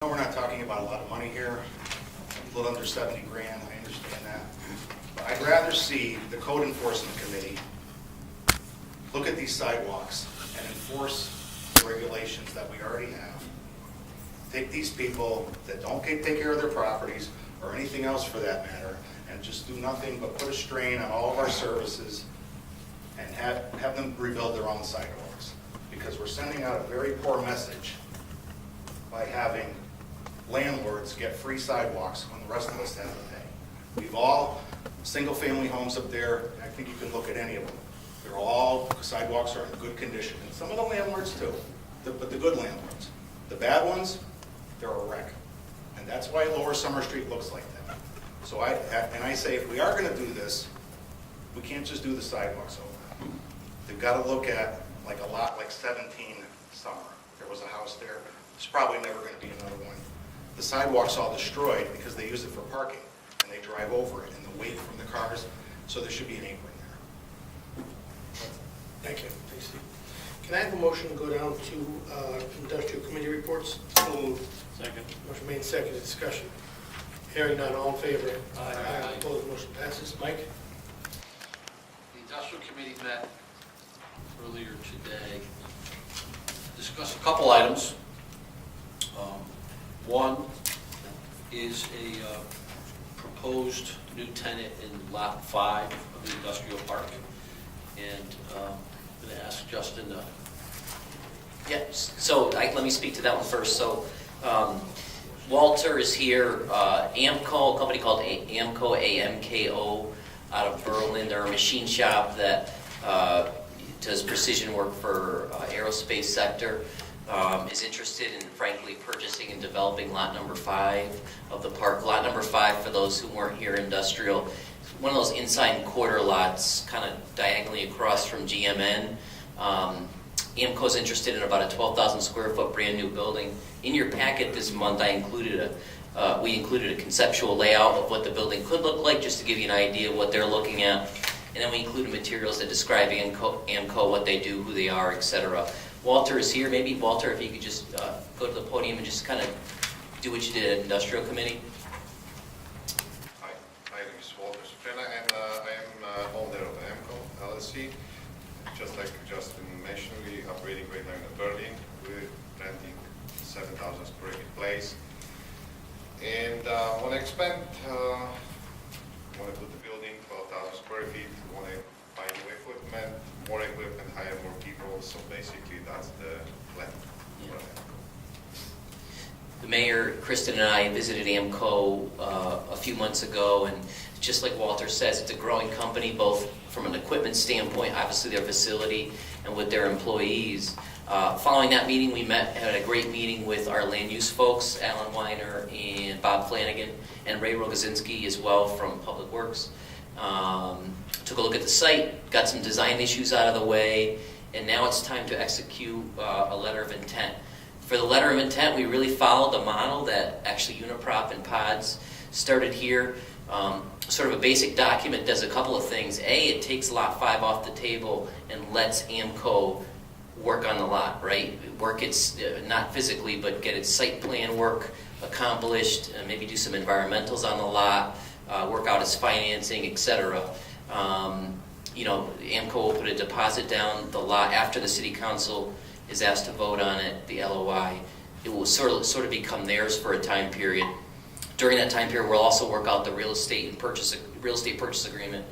No, we're not talking about a lot of money here, a little under 70 grand, I understand that. But I'd rather see the code enforcement committee look at these sidewalks and enforce the regulations that we already have. Take these people that don't take care of their properties or anything else for that matter and just do nothing but put a strain on all of our services and have them rebuild their own sidewalks. Because we're sending out a very poor message by having landlords get free sidewalks when the rest of us have to pay. We've all, single-family homes up there, I think you can look at any of them. They're all, sidewalks are in good condition. And some of the landlords too, but the good landlords. The bad ones, they're a wreck. And that's why Lower Summer Street looks like that. So I say if we are gonna do this, we can't just do the sidewalks over. They've gotta look at like a lot like 17 Summer. There was a house there. There's probably never gonna be another one. The sidewalk's all destroyed because they use it for parking, and they drive over it in the wake from the cars, so there should be an apron there. Thank you. Thanks, Steve. Can I have a motion to go down to industrial committee reports? Second. Motion made, seconded, discussion. Hearing none, all in favor? Aye. Opposed, motion passes. Mike? The industrial committee met earlier today, discussed a couple items. One is a proposed new tenant in Lot 5 of the industrial park. And I'm going to ask Justin to... Yeah, so let me speak to that one first. So Walter is here, AMCO, a company called AMCO, AMKO, out of Berlin. They're a machine shop that does precision work for aerospace sector. Is interested in, frankly, purchasing and developing lot number 5 of the park. Lot number 5, for those who weren't here, industrial, one of those inside quarter lots, kind of diagonally across from GMN. AMCO's interested in about a 12,000 square foot brand new building. In your packet this month, we included a conceptual layout of what the building could look like, just to give you an idea of what they're looking at. And then we included materials that describe AMCO, what they do, who they are, etc. Walter is here. Maybe, Walter, if you could just go to the podium and just kind of do what you did at Industrial Committee. Hi, my name is Walter Suprena, and I am owner of AMCO LLC. Just like Justin mentioned, we are operating right now in a building. We're renting 7,000 square feet place. And want to expand, want to put the building 12,000 square feet, want to buy new equipment, more equipment, hire more people. So basically that's the plan. Yeah. The mayor, Kristen, and I visited AMCO a few months ago, and just like Walter says, it's a growing company, both from an equipment standpoint, obviously their facility, and with their employees. Following that meeting, we had a great meeting with our land use folks, Alan Weiner and Bob Flanagan, and Ray Rogozinski as well from Public Works. Took a look at the site, got some design issues out of the way, and now it's time to execute a letter of intent. For the letter of intent, we really followed the model that actually Uniprop and PODS started here. Sort of a basic document does a couple of things. A, it takes Lot 5 off the table and lets AMCO work on the lot, right? Work its, not physically, but get its site plan work accomplished, and maybe do some environmentals on the lot, work out its financing, etc. You know, AMCO will put a deposit down the lot after the city council is asked to vote on it, the LOI. It will sort of become theirs for a time period. During that time period, we'll also work out the real estate purchase agreement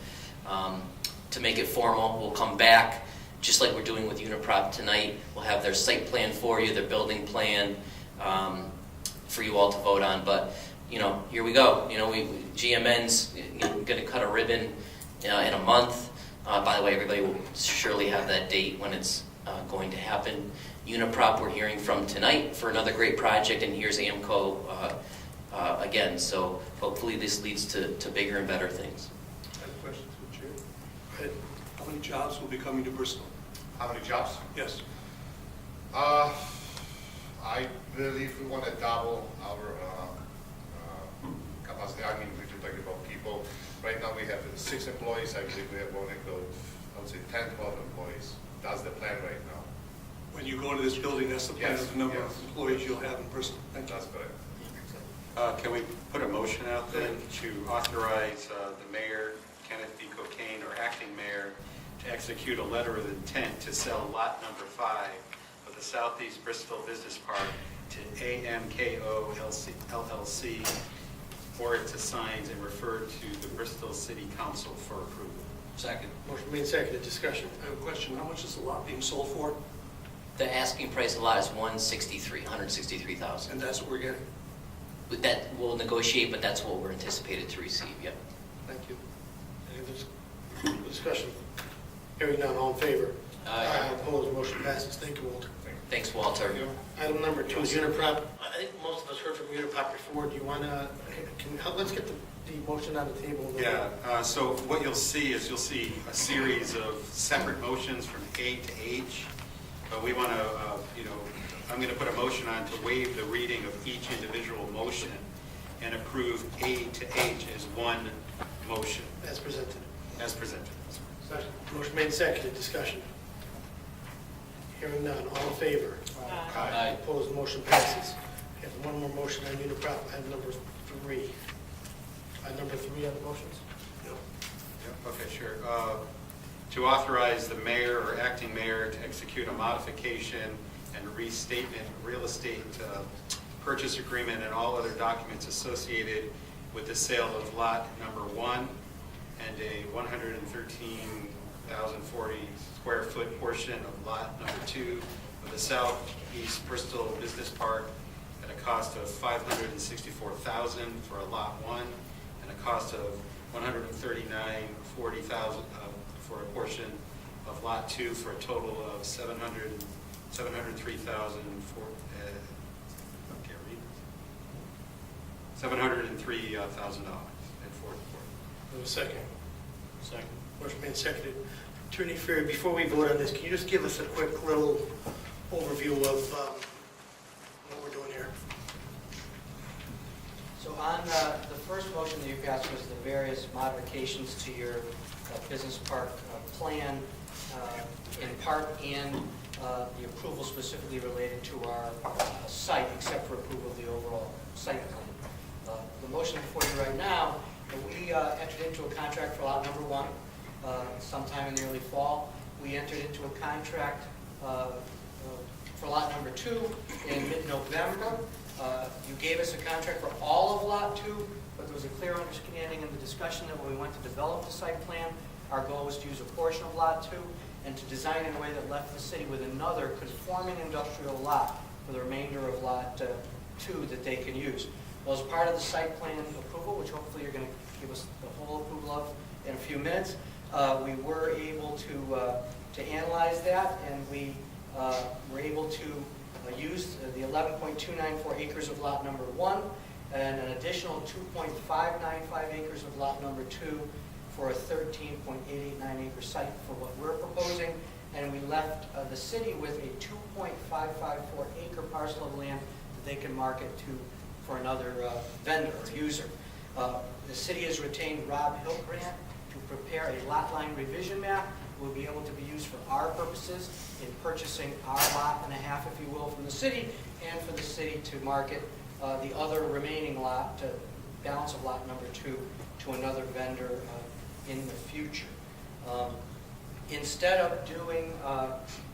to make it formal. We'll come back, just like we're doing with Uniprop tonight. We'll have their site plan for you, their building plan for you all to vote on. But you know, here we go. You know, GMN's going to cut a ribbon in a month. By the way, everybody will surely have that date when it's going to happen. Uniprop we're hearing from tonight for another great project, and here's AMCO again. So hopefully this leads to bigger and better things. I have a question to the chair. Go ahead. How many jobs will be coming to Bristol? How many jobs? Yes. I believe we want to double our capacity. I mean, we're talking about people. Right now we have 6 employees. I believe we have only about, I would say, 10, 12 employees. That's the plan right now. When you go into this building, that's the plan Yes, of the number of yes. employees you'll have in Bristol. Thank you. That's correct. Can we put a motion out then to authorize the mayor, Kenneth B. Cocaine, or acting mayor, to execute a letter of intent to sell lot number 5 of the Southeast Bristol Business Park to AMKO LLC for its assigns and refer to the Bristol City Council for approval? Second. Motion made, seconded, discussion. I have a question. How much is the lot being sold for? The asking price of the lot is 163,000. And that's what we're getting? But that we'll negotiate, but that's what we're anticipated to receive, yep. Thank you. Any other discussion? Hearing none, all in favor? Aye. Opposed, motion passes. Thank you, Walter. Thanks, Walter. Item number 2 is Uniprop. I think most of us heard from Uniprop before. Do you want to, let's get the motion on the table. Yeah, so what you'll see is you'll see a series of separate motions from A to H. But we want to, I'm going to put a motion on to waive the reading of each individual motion and approve A to H as one motion, As presented. as presented. Motion made, seconded, discussion. Hearing none, all in favor? Aye. Opposed, motion passes. We have one more motion on Uniprop, item number 3. Item number 3 on the motions? Yeah, okay, sure. To authorize the mayor or acting mayor to execute a modification and restatement real estate purchase agreement and all other documents associated with the sale of lot number 1 and a 113,040 square foot portion of lot number 2 of the Southeast Bristol Business Park at a cost of $564,000 for a lot 1 and a cost of $139,040 for a portion of lot 2 for a total of $703,000 and Have a second. Second. Motion made, seconded. Attorney Ferry, before we vote on this, can you just give us a quick little overview of what we're doing here? So on the first motion that you passed was the various modifications to your business park plan in part, and the approval specifically related to our site, except for approval of the overall site plan. The motion before you right now, we entered into a contract for lot number 1 sometime in the early fall. We entered into a contract for lot number 2 in mid-November. You gave us a contract for all of lot 2, but there was a clear understanding in the discussion that when we went to develop the site plan, our goal was to use a portion of lot 2 and to design in a way that left the city with another conforming industrial lot for the remainder of lot 2 that they can use. Well, as part of the site plan approval, which hopefully you're going to give us the whole approval of in a few minutes, we were able to analyze that, and we were able to use the 11.294 acres of lot number 1 and an additional 2.595 acres of lot number 2 for a 13.889 acre site for what we're proposing, and we left the city with a 2.554 acre parcel of land that they can market for another vendor or user. The city has retained Rob Hiltgrant to prepare a lot line revision map. Will be able to be used for our purposes in purchasing our lot and a half, if you will, from the city, and for the city to market the other remaining lot, balance of lot number 2, to another vendor in the future. Instead of doing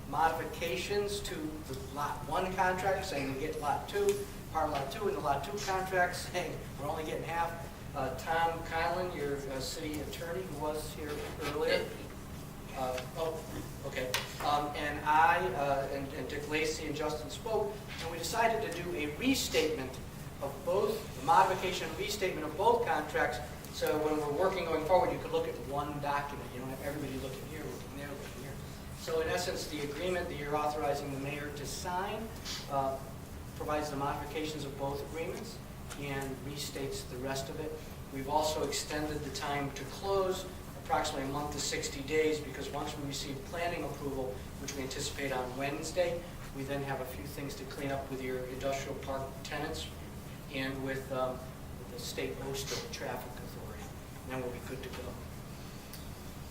modifications to the lot 1 contract, saying we get lot 2, part of lot 2, and the lot 2 contract, saying we're only getting half, Tom Conlon, your city attorney, who was here earlier. Okay. And I and Dick Lacey and Justin spoke, and we decided to do a restatement of both, the modification and restatement of both contracts, so when we're working going forward, you could look at one document. You don't have everybody looking here, looking there, looking here. So in essence, the agreement that you're authorizing the mayor to sign provides the modifications of both agreements and restates the rest of it. We've also extended the time to close approximately a month to 60 days, because once we receive planning approval, which we anticipate on Wednesday, we then have a few things to clean up with your industrial park tenants and with the state OSTA traffic authority. And then we'll be good to go.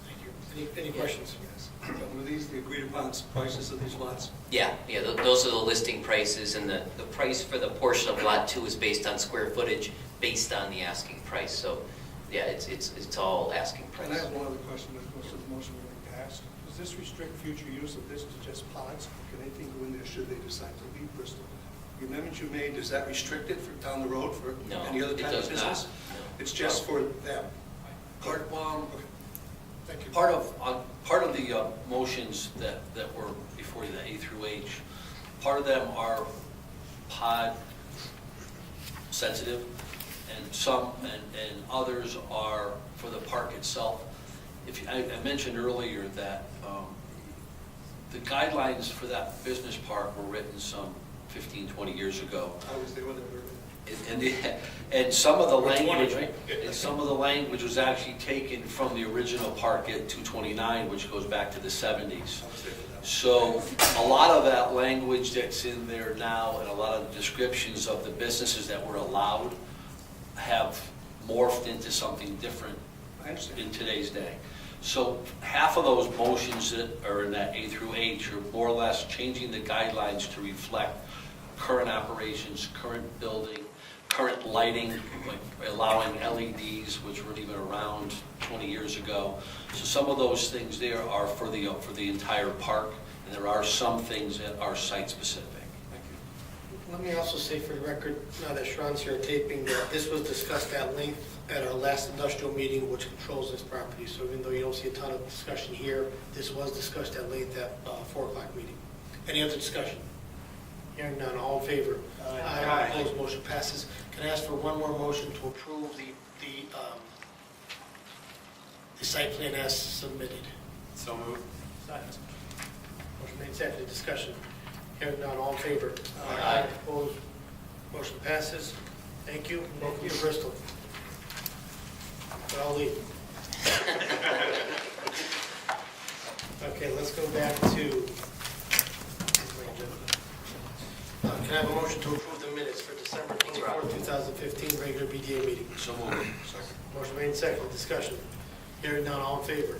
Thank you. Any questions? Yes. Were these the agreed upon prices of these lots? Yeah, those are the listing prices, and the price for the portion of Lot 2 is based on square footage, based on the asking price. So, yeah, it's all asking price. And I have one other question, as opposed to the motion being passed. Does this restrict future use of this to just pods? Can anything go in there should they decide to leave Bristol? The amendment you made, does that restrict it for down the road for No, any other it type of does business? not. No. It's just for them? Part, Okay. Thank you. part of the motions that were before you, the A through H, part of them are pod sensitive, and some, and others are for the park itself. I mentioned earlier that the guidelines for that business park were written some 15, 20 years ago. I was there when they were. And some of the Or 20, language, right? and some of the language was actually taken from the original park at 229, which goes back to the 70s. I was there for that. So a lot of that language that's in there now and a lot of descriptions of the businesses that were allowed have morphed into something different I understand. in today's day. So half of those motions that are in that A through H are more or less changing the guidelines to reflect current operations, current building, current lighting, like allowing LEDs, which weren't even around 20 years ago. So some of those things there are for the entire park, and there are some things that are site-specific. Thank you. Let me also say for the record, now that Sharon's here taping, that this was discussed at length at our last industrial meeting, which controls this property. So even though you don't see a ton of discussion here, this was discussed at length at 4 o'clock meeting. Any other discussion? Hearing none, all in favor? Aye. Opposed, motion passes. Can I ask for one more motion to approve the site plan as submitted? So moved. Motion made, seconded, discussion. Hearing none, all in favor? Aye. Opposed, motion passes. Thank you, and welcome to Bristol. But I'll leave. Okay, let's go back to, can I have a motion to approve the minutes for December 24, 2015, regular BDA meeting? So moved. Motion made, seconded, discussion. Hearing none, all in favor?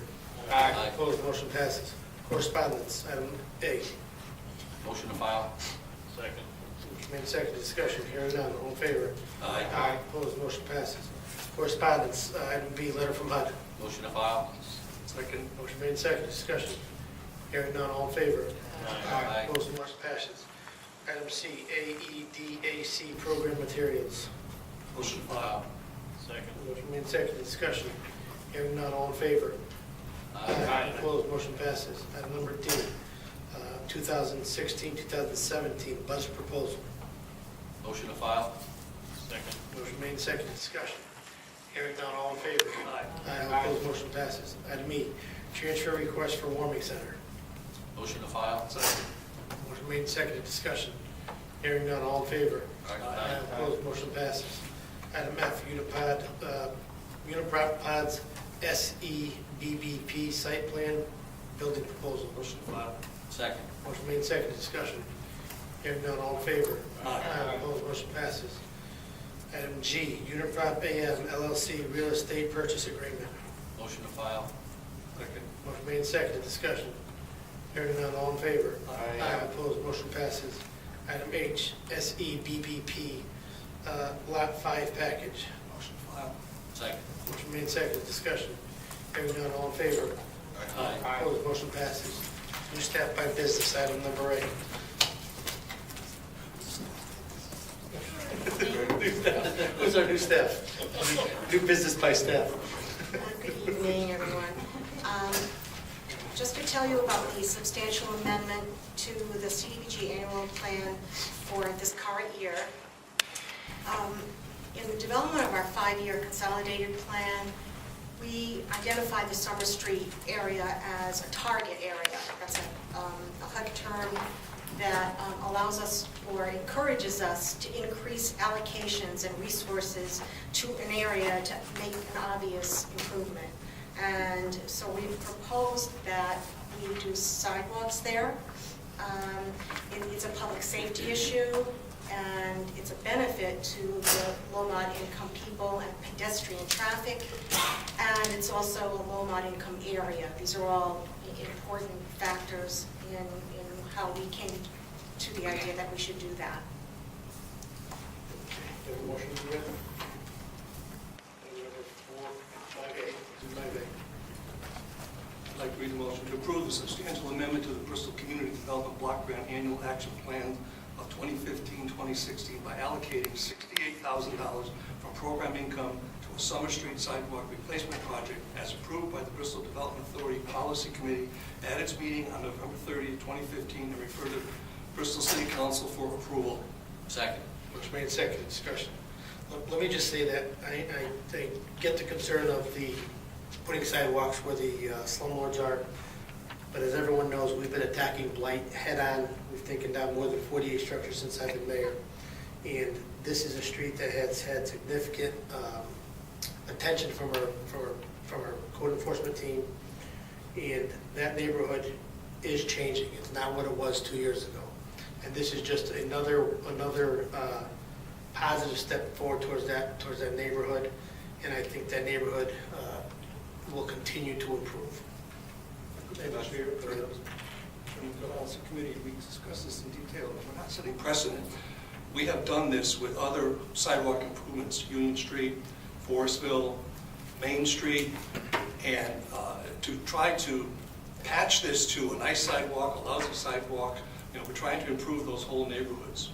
Aye. Opposed, motion passes. Correspondence, item A. Motion to file. Motion made, seconded, discussion. Hearing none, all in favor? Aye. Opposed, motion passes. Correspondence, item B, letter from HUD. Motion to file. Second. Motion made, seconded, discussion. Hearing none, all in favor? Aye. Opposed, motion passes. Item C, AEDAC Program materials. Motion to file. Motion made, seconded, discussion. Hearing none, all in favor? Opposed, motion passes. Item number D, 2016-2017 budget proposal. Motion to file. Motion made, seconded, discussion. Hearing none, all in favor? Aye. Opposed, motion passes. Item E, transfer request for warming center. Motion to file. Motion made, seconded, discussion. Hearing none, all in favor? Aye. Opposed, motion passes. Item F, Uniprop Pods SEBBP site plan building proposal. Motion to file. Second. Motion made, seconded, discussion. Hearing none, all in favor? Aye. Opposed, motion passes. Item G, Uniprop AM LLC real estate purchase agreement. Motion to file. Second. Motion made, seconded, discussion. Hearing none, all in favor? Aye. Opposed, motion passes. Item H, SEBBP Lot 5 package. Motion filed. Second. Motion made, seconded, discussion. Hearing none, all in favor? Aye. Opposed, motion passes. New staff by business, item number A. Who's our new staff? New business by staff. Good evening, everyone. Just to tell you about the substantial amendment to the CDBG annual plan for this current year. In the development of our 5-year consolidated plan, we identified the Summer Street area as a target area. That's a HUD term that allows us or encourages us to increase allocations and resources to an area to make an obvious improvement. And so we've proposed that we do sidewalks there. It's a public safety issue, and it's a benefit to the low-mod income people and pedestrian traffic, and it's also a low-mod income area. These are all important factors in how we came to the idea that we should do that. Do you have a motion to that? Number 4 and 5A, do 5A. I'd like to read the motion to approve the substantial amendment to the Bristol Community Development Block Grant Annual Action Plan of 2015-2016 by allocating $68,000 from program income to a Summer Street sidewalk replacement project as approved by the Bristol Development Authority Policy Committee at its meeting on November 30, 2015, and refer to Bristol City Council for approval. Second. Motion made, second, discussion. Let me just say that I get the concern of the putting sidewalks where the slumlords are, but as everyone knows, we've been attacking blight head-on. We've taken down more than 48 structures since I've been mayor, and this is a street that has had significant attention from our code enforcement team, and that neighborhood is changing. It's not what it was 2 years ago, and this is just another positive step forward towards that neighborhood, and I think that neighborhood will continue to improve. Madam Chair, from the Policy Committee, we discussed this in detail. We're not setting precedent. We have done this with other sidewalk improvements, Union Street, Forestville, Main Street, and to try to patch this to a nice sidewalk, a lousy sidewalk, we're trying to improve those whole neighborhoods.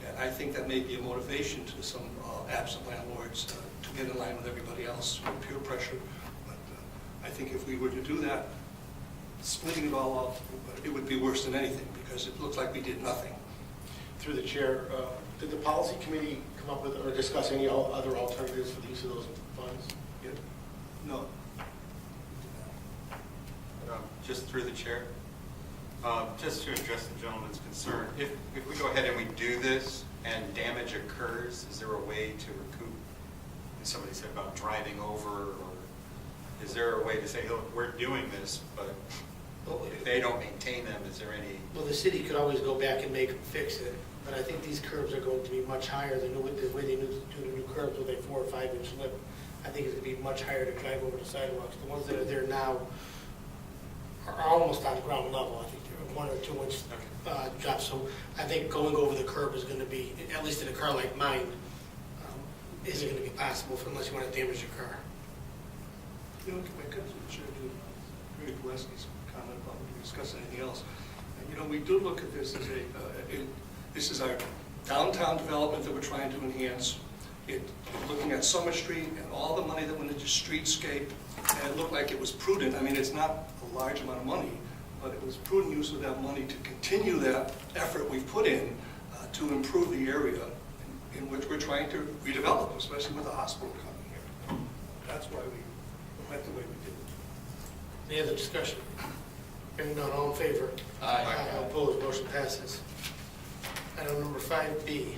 And I think that may be a motivation to some absent landlords to get in line with everybody else with peer pressure. But I think if we were to do that, splitting it all up, it would be worse than anything because it looks like we did nothing. Through the chair, did the policy committee come up with or discuss any other alternatives for the use of those funds? Yeah. No. Just through the chair, just to address the gentleman's concern, if we go ahead and we do this and damage occurs, is there a way to recoup? And somebody said about driving over, or is there a way to say, look, we're doing this, but if they don't maintain them, is there any? Well, the city could always go back and make them fix it, but I think these curbs are going to be much higher than the way they do the new curbs with a 4 or 5 inch lip. I think it's going to be much higher to drive over the sidewalks. The ones that are there now are almost on ground level. I think they're 1 or 2 inch drops. So I think going over the curb is going to be, at least in a car like mine, isn't going to be possible unless you want to damage your car. If I could, Chair, to agree with Leslie's comment about when we discuss anything else. And, we do look at this as this is our downtown development that we're trying to enhance. Looking at Summer Street and all the money that went into streetscape, and it looked like it was prudent. I mean, it's not a large amount of money, but it was prudent use of that money to continue that effort we've put in to improve the area in which we're trying to redevelop, especially with the hospital coming here. That's why we went the way we did. Any other discussion? Hearing none, all in favor? Aye. All opposed, motion passes. Item number 5B.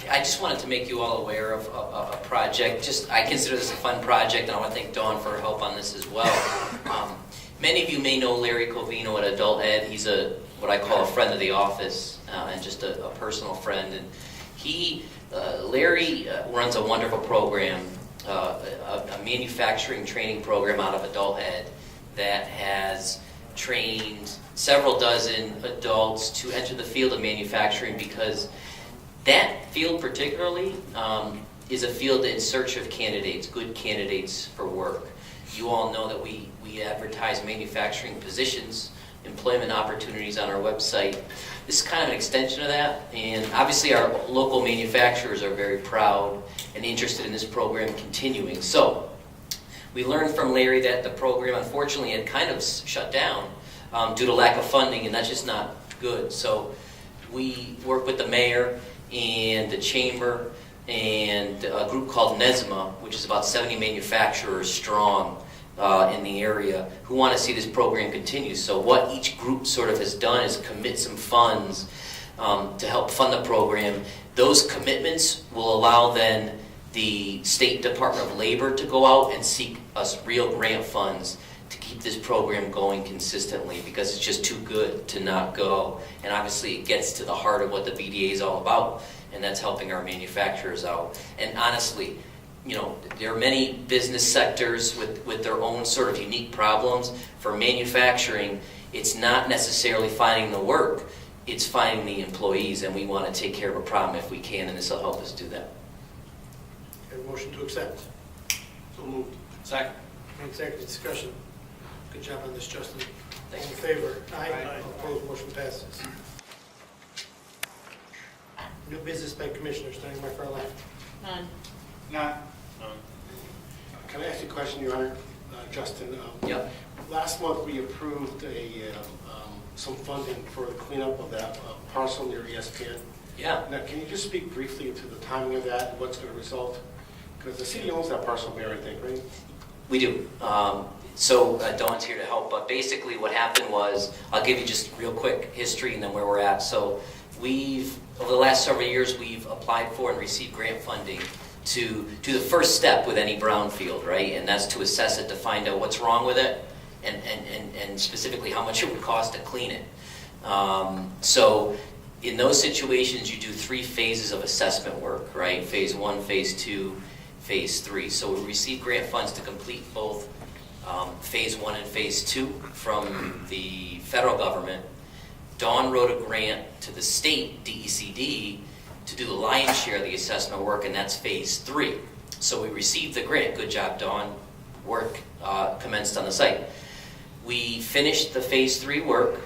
I just wanted to make you all aware of a project. I consider this a fun project, and I want to thank Dawn for her help on this as well. Many of you may know Larry Covino at Adult Ed. He's what I call a friend of the office, and just a personal friend. And Larry runs a wonderful program, a manufacturing training program out of Adult Ed that has trained several dozen adults to enter the field of manufacturing, because that field particularly is a field in search of candidates, good candidates for work. You all know that we advertise manufacturing positions, employment opportunities on our website. This is kind of an extension of that, and obviously our local manufacturers are very proud and interested in this program continuing. So we learned from Larry that the program unfortunately had kind of shut down due to lack of funding, and that's just not good. So we work with the mayor and the chamber and a group called NESMA, which is about 70 manufacturers strong in the area, who want to see this program continue. So what each group sort of has done is commit some funds to help fund the program. Those commitments will allow then the State Department of Labor to go out and seek us real grant funds to keep this program going consistently because it's just too good to not go. And obviously it gets to the heart of what the VDA is all about, and that's helping our manufacturers out. And honestly, you know, there are many business sectors with their own sort of unique problems. For manufacturing, it's not necessarily finding the work, it's finding the employees, and we want to take care of a problem if we can, and this will help us do that. Have a motion to accept. So moved. Second. Any second discussion? Good job on this, Justin. All Thank in you. favor? Aye. All opposed, motion passes. New business by commissioners, starting by far left. None. None. Can I ask you a question, Your Honor? Justin? Yep. Last month, we approved some funding for the cleanup of that parcel near ESPN. Yeah. Now, can you just speak briefly to the timing of that and what's going to result? Because the city owns that parcel there, I think, right? We do. So Dawn's here to help, but basically what happened was, I'll give you just real quick history and then where we're at. So over the last several years, we've applied for and received grant funding to do the first step with any brownfield, right? And that's to assess it, to find out what's wrong with it, and specifically how much it would cost to clean it. So in those situations, you do 3 phases of assessment work, right? Phase 1, Phase 2, Phase 3. So we received grant funds to complete both Phase 1 and Phase 2 from the federal government. Dawn wrote a grant to the state DECD to do the lion's share of the assessment work, and that's Phase 3. So we received the grant. Good job, Dawn. Work commenced on the site. We finished the Phase 3 work,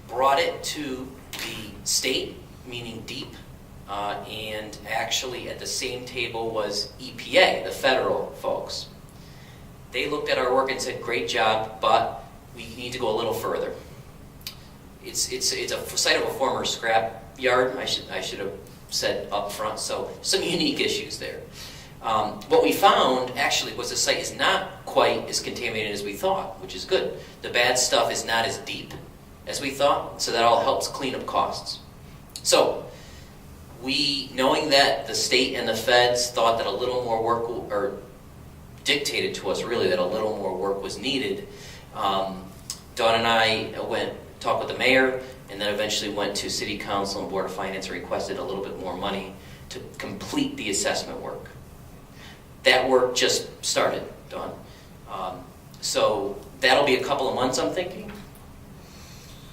brought it to the state, meaning DEEP, and actually at the same table was EPA, the federal folks. They looked at our work and said, great job, but we need to go a little further. It's a site of a former scrap yard, I should have said up front, so some unique issues there. What we found actually was the site is not quite as contaminated as we thought, which is good. The bad stuff is not as deep as we thought, so that all helps clean up costs. So, knowing that the state and the feds thought that a little more work, or dictated to us really that a little more work was needed, Dawn and I talked with the mayor, and then eventually went to City Council and Board of Finance and requested a little bit more money to complete the assessment work. That work just started, Dawn. So that'll be a couple of months, I'm thinking?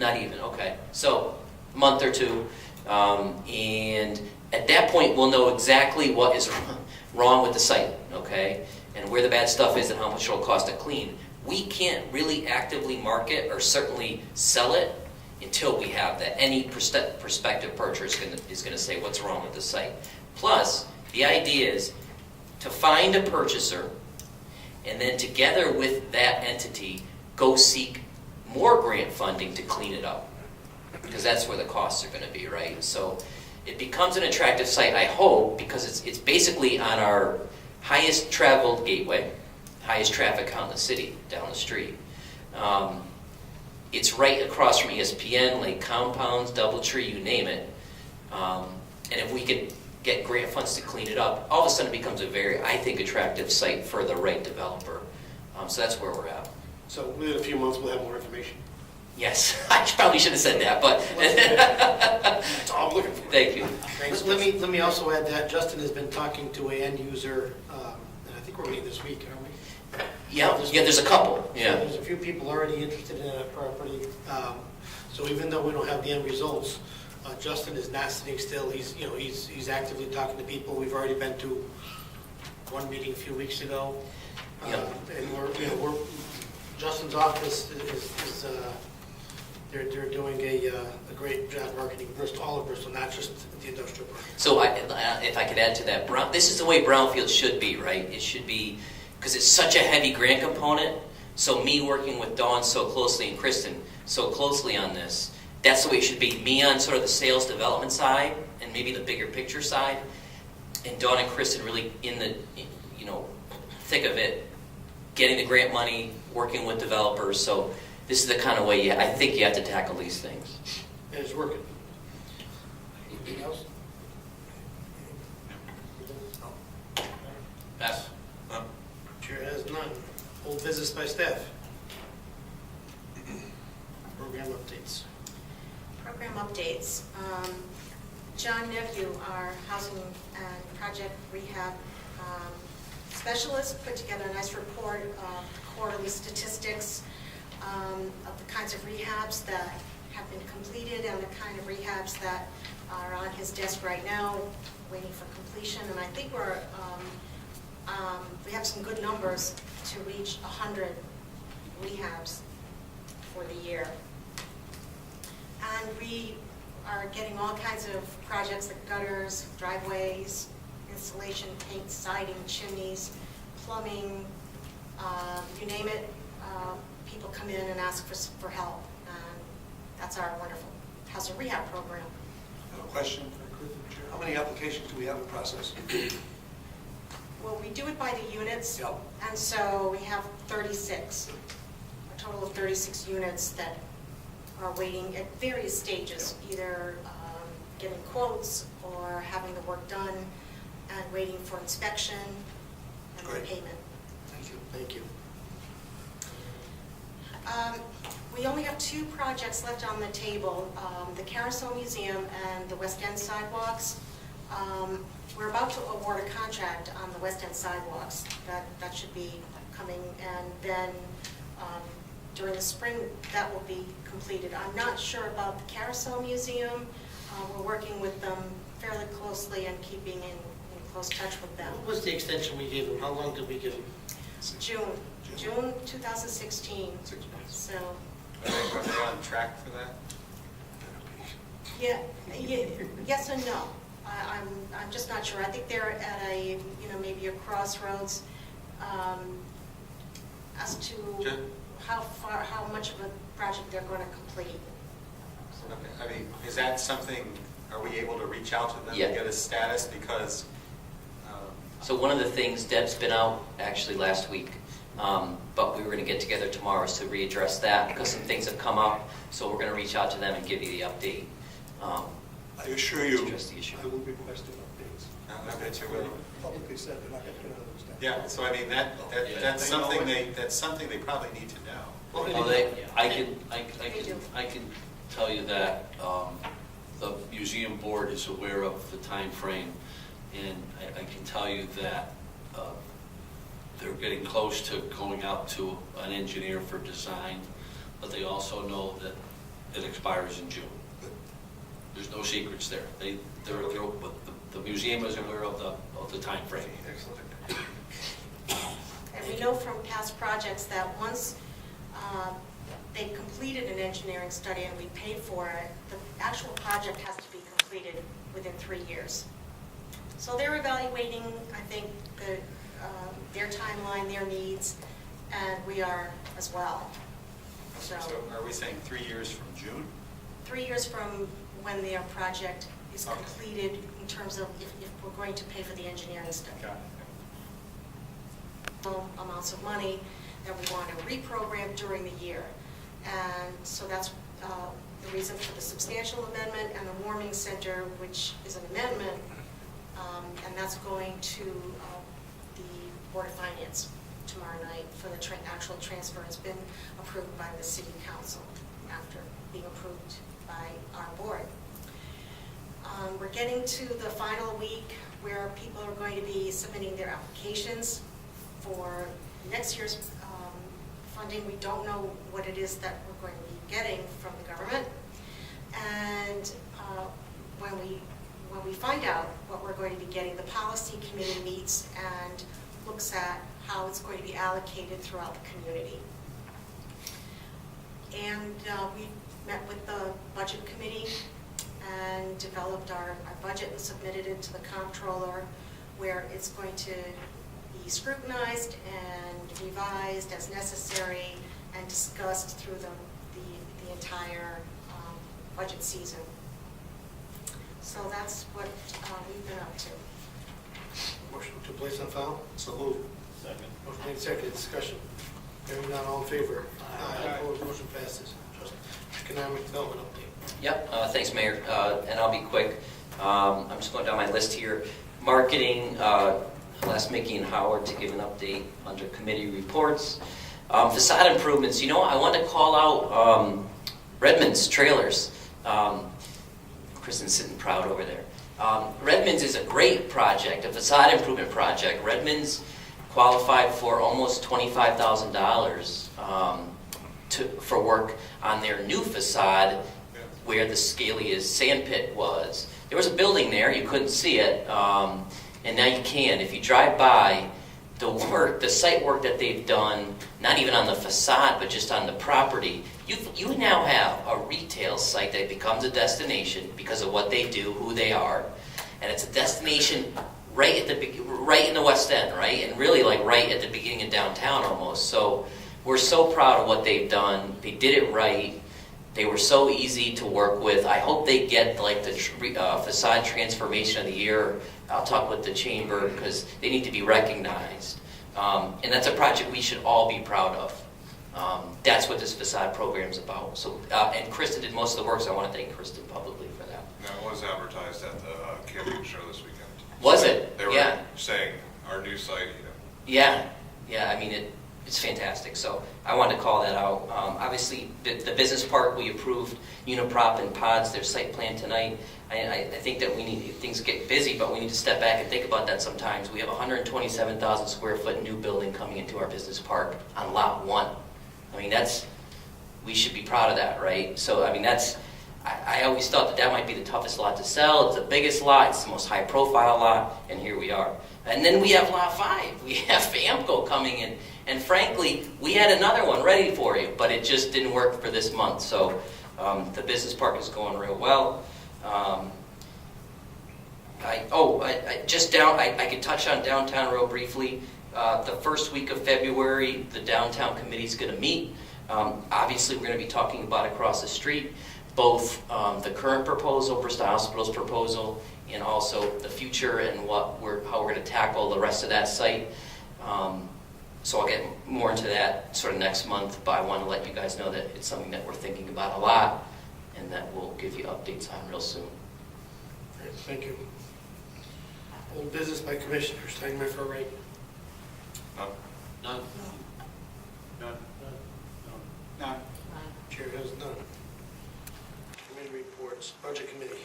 Not even, okay. So a month or two, and at that point we'll know exactly what is wrong with the site, okay? And where the bad stuff is and how much it'll cost to clean. We can't really actively market or certainly sell it until we have that. Any prospective purchaser is going to say what's wrong with the site. Plus, the idea is to find a purchaser and then together with that entity, go seek more grant funding to clean it up. Because that's where the costs are going to be, right? So it becomes an attractive site, I hope, because it's basically on our highest traveled gateway, highest traffic count in the city, down the street. It's right across from ESPN, Lake Compounds, Doubletree, you name it. And if we could get grant funds to clean it up, all of a sudden it becomes a very, I think, attractive site for the right developer. So that's where we're at. So within a few months, we'll have more information. Yes, I probably should have said that, but That's all I'm looking for. thank you. Thanks. Let me also add that Justin has been talking to an end user, and I think we're meeting this week, aren't we? Yeah, there's a couple, So yeah. there's a few people already interested in that property. So even though we don't have the end results, Justin is not sitting still. He's actively talking to people. We've already been to one meeting a few weeks ago. Yep. And Justin's office is they're doing a great job marketing Bristol, all of Bristol, not just the industrial park. So if I could add to that, this is the way brownfield should be, right? It should be, because it's such a heavy grant component, so me working with Dawn so closely and Kristen so closely on this, that's the way it should be. Me on sort of the sales development side and maybe the bigger picture side, and Dawn and Kristen really in the thick of it, getting the grant money, working with developers. So this is the kind of way I think you have to tackle these things. And it's working. Anything else? Pass. Chair has none. Old business by staff. updates. John Nevue, our housing and project rehab specialist, put together a nice report of quarterly statistics of the kinds of rehabs that have been completed and the kind of rehabs that are on his desk right now, waiting for completion. And I think we have some good numbers to reach 100 rehabs for the year. And we are getting all kinds of projects like gutters, driveways, installation, paint, siding, chimneys, plumbing, you name it. People come in and ask for help. And that's our wonderful housing rehab program. I have a question. How many applications do we have in process? Well, we do it by the units. Yep. And so we have 36, a total of 36 units that are waiting at various stages, either getting quotes or having the work done and waiting for inspection and then Great. payment. Thank you. Thank you. We only have 2 projects left on the table, the Carousel Museum and the West End sidewalks. We're about to award a contract on the West End sidewalks. That should be coming, and then during the spring, that will be completed. I'm not sure about the Carousel Museum. We're working with them fairly closely and keeping in close touch with them. What was the extension we gave them? How long did we give them? June 2016. 6 months. So, Are they on track for that? yeah, yes and no. I'm just not sure. I think they're at a, maybe a crossroads as to how much of a project they're going to complete. Okay. I mean, is that something, are we able to reach out to them Yeah. and get a status? Because So one of the things, Deb's been out actually last week, but we were going to get together tomorrow to readdress that because some things have come up. So we're going to reach out to them and give you the update. I assure you, To address the issue. I will be requesting updates. I bet you will. Publicly said they're not going to get another extension. Yeah, so I mean, that's something they probably need to know. I can tell you that the museum board is aware of the time frame, and I can tell you that they're getting close to going out to an engineer for design, but they also know that it expires in June. There's no secrets there. The museum is aware of the time frame. Excellent. And we know from past projects that once they completed an engineering study and we paid for it, the actual project has to be completed within 3 years. So they're evaluating, I think, their timeline, their needs, and we are as well. So So are we saying 3 years from June? 3 years from when their project is Okay. completed in terms of if we're going to pay for the engineering study. Got it. Amounts of money that we want to reprogram during the year. And so that's the reason for the substantial amendment and the warming center, which is an amendment, and that's going to the Board of Finance tomorrow night for the actual transfer. It's been approved by the City Council after being approved by our board. We're getting to the final week where people are going to be submitting their applications for next year's funding. We don't know what it is that we're going to be getting from the government. And when we find out what we're going to be getting, the policy committee meets and looks at how it's going to be allocated throughout the community. And we met with the budget committee and developed our budget and submitted it to the comptroller, where it's going to be scrutinized and revised as necessary and discussed through the entire budget season. So that's what we've been up to. Motion to place on file? So moved. Second. Motion made, seconded, discussion. Hearing none, all in favor? Aye. Opposed, motion passes. Just economic development update. Yep, thanks, Mayor, and I'll be quick. I'm just going down my list here. Marketing, I'll ask Mickey and Howard to give an update under committee reports. Facade improvements, I want to call out Redmond's trailers. Kristen's sitting proud over there. Redmond's is a great project, a facade improvement project. Redmond's qualified for almost $25,000 for work on their new facade where the Scalia's sand pit was. There was a building there, you couldn't see it, and now you can. If you drive by, the site work that they've done, not even on the facade, but just on the property, you now have a retail site that becomes a destination because of what they do, who they are, and it's a destination right in the West End, right, and really like right at the beginning of downtown almost. So we're so proud of what they've done. They did it right. They were so easy to work with. I hope they get like the facade transformation of the year. I'll talk with the chamber because they need to be recognized. And that's a project we should all be proud of. That's what this facade program is about. So, and Kristen did most of the work, so I want to thank Kristen publicly for that. Now, it was advertised at the camping show this weekend. Was it? They were Yeah. saying our new site, Yeah. I mean, it's fantastic. So I wanted to call that out. Obviously, the business park, we approved Uniprop and Pods, their site plan tonight. I think that things get busy, but we need to step back and think about that sometimes. We have 127,000 square foot new building coming into our business park on lot 1. I mean, we should be proud of that, right? So, I mean, I always thought that might be the toughest lot to sell. It's the biggest lot, it's the most high profile lot, and here we are. And then we have lot 5. We have AMCO coming in. And frankly, we had another one ready for you, but it just didn't work for this month. So the business park is going real well. I could touch on downtown real briefly. The first week of February, the downtown committee is going to meet. Obviously, we're going to be talking about across the street, both the current proposal, Bristol Hospital's proposal, and also the future and how we're going to tackle the rest of that site. So I'll get more into that sort of next month, but I want to let you guys know that it's something that we're thinking about a lot and that we'll give you updates on real soon. Great, thank you. Old business by commissioners, starting my far right. None? None. Chair has none. Committee reports, budget committee.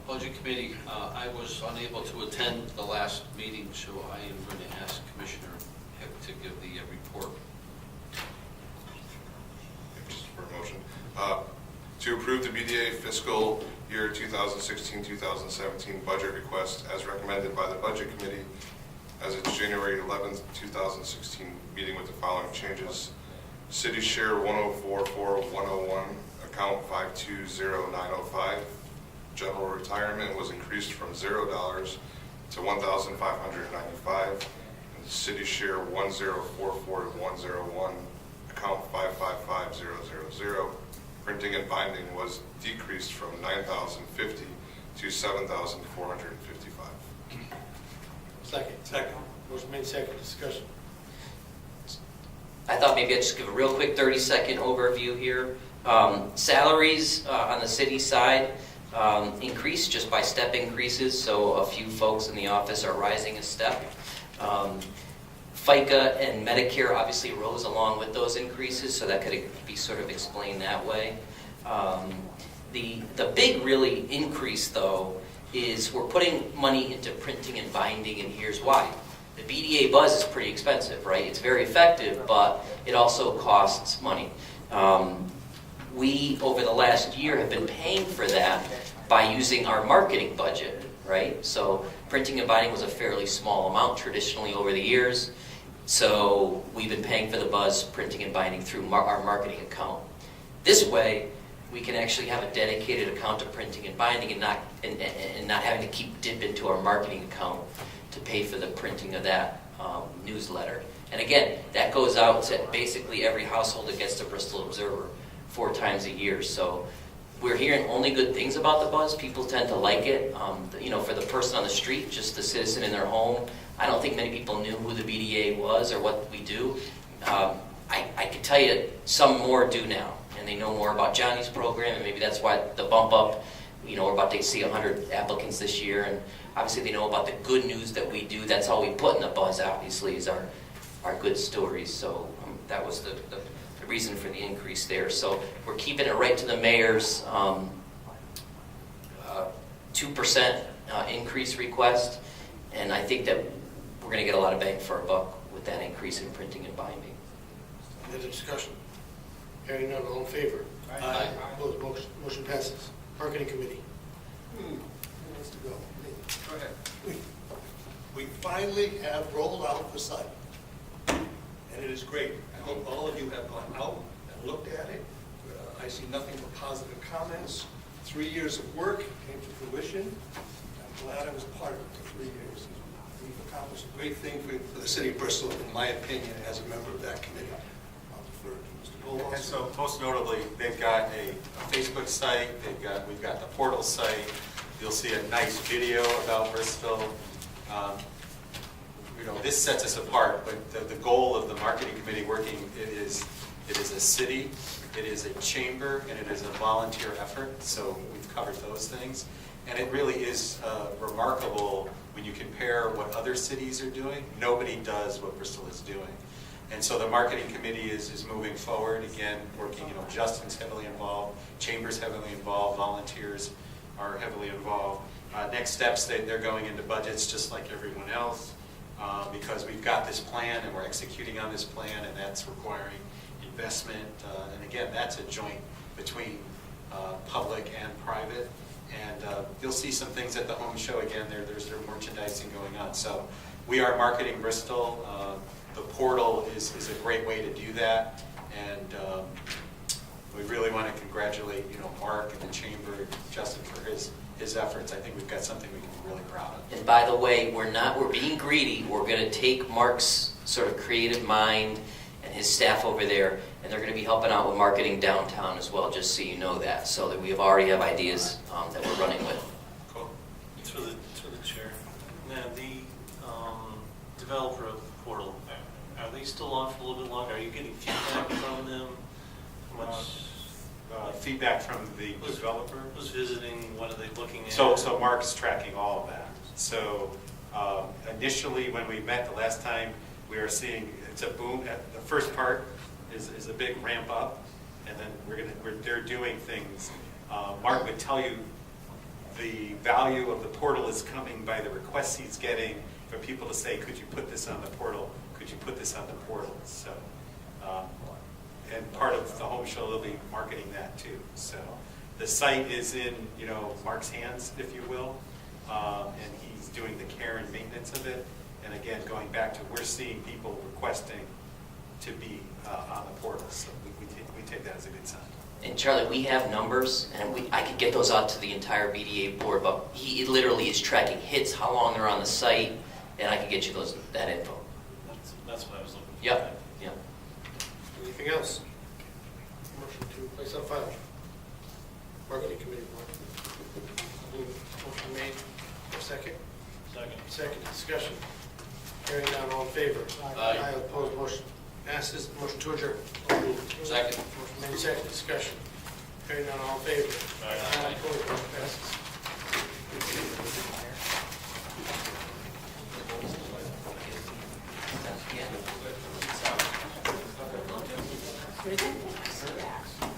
Budget committee, I was unable to attend the last meeting, so I am going to ask Commissioner Hick to give the report. Just for a motion. To approve the BDA fiscal year 2016-2017 budget request as recommended by the Budget Committee as its January 11th, 2016 meeting with the following changes. City share 1044101, account 520905. General retirement was increased from $0 to $1,595. City share 1044101, account 555000. Printing and binding was decreased from $9,050 to $7,455. Second. Motion made second, discussion. I thought maybe I'd just give a real quick 30-second overview here. Salaries on the city side increased just by step increases, so a few folks in the office are rising a step. FICA and Medicare obviously rose along with those increases, so that could be sort of explained that way. The big really increase, though, is we're putting money into printing and binding, and here's why. The BDA buzz is pretty expensive, right? It's very effective, but it also costs money. We, over the last year, have been paying for that by using our marketing budget, right? So printing and binding was a fairly small amount traditionally over the years. So we've been paying for the buzz, printing and binding through our marketing account. This way, we can actually have a dedicated account to printing and binding and not having to keep dip into our marketing account to pay for the printing of that newsletter. And again, that goes out to basically every household that gets the Bristol Observer 4 times a year. So we're hearing only good things about the buzz. People tend to like it. For the person on the street, just the citizen in their home, I don't think many people knew who the BDA was or what we do. I could tell you some more do now, and they know more about Johnny's program, and maybe that's why the bump up, we're about to see 100 applicants this year, and obviously they know about the good news that we do. That's all we put in the buzz, obviously, is our good stories. So that was the reason for the increase there. So we're keeping it right to the mayor's 2% increase request, and I think that we're going to get a lot of bang for our buck with that increase in printing and binding. Any other discussion? Hearing none, all in favor? Aye. Opposed, motion passes. Marketing Committee. Who wants to go? Me. Go ahead. We finally have rolled out the site, and it is great. I hope all of you have gone out and looked at it. I see nothing but positive comments. 3 years of work came to fruition. I'm glad I was part of it for 3 years. We've accomplished a great thing for the city of Bristol, in my opinion, as a member of that committee. I'll defer to Mr. Goldwasser. And so most notably, they've got a Facebook site, we've got the portal site. You'll see a nice video about Bristol. This sets us apart, but the goal of the marketing committee working, it is a city, it is a chamber, and it is a volunteer effort. So we've covered those things. And it really is remarkable when you compare what other cities are doing. Nobody does what Bristol is doing. And so the marketing committee is moving forward, again, working, Justin's heavily involved, Chamber's heavily involved, volunteers are heavily involved. Next steps, they're going into budgets just like everyone else, because we've got this plan and we're executing on this plan, and that's requiring investment. And again, that's a joint between public and private. And you'll see some things at the home show. Again, there's their merchandising going on. So we are marketing Bristol. The portal is a great way to do that. And we really want to congratulate, Mark and the Chamber, Justin for his efforts. I think we've got something we can be really proud of. And by the way, we're being greedy. We're going to take Mark's sort of creative mind and his staff over there, and they're going to be helping out with marketing downtown as well, just so you know that, so that we already have ideas that we're running with. Cool. Through the chair. Now, the developer of the portal, are they still on for a little bit longer? Are you getting feedback from them? How much Feedback from the developer? was visiting? What are they looking at? So Mark's tracking all of that. So initially, when we met the last time, we were seeing it's a boom. The first part is a big ramp up, and then they're doing things. Mark would tell you the value of the portal is coming by the requests he's getting for people to say, could you put this on the portal? Could you put this on the portal? So, and part of the home show, they'll be marketing that too. So the site is in, Mark's hands, if you will, and he's doing the care and maintenance of it. And again, going back to, we're seeing people requesting to be on the portal. So we take that as a good sign. And Charlie, we have numbers, and I could get those out to the entire BDA board, but he literally is tracking hits, how long they're on the site, and I could get you that info. That's what I was looking for. Yep. Anything else? Motion to place on file. Marketing Committee. Motion made. Second? Second. Discussion. Hearing none, all in favor? Aye. Opposed, motion passes. Motion to adjourn. Second. Motion made. Second. Discussion. Hearing none, all in favor? Aye. Opposed, motion passes. Yeah.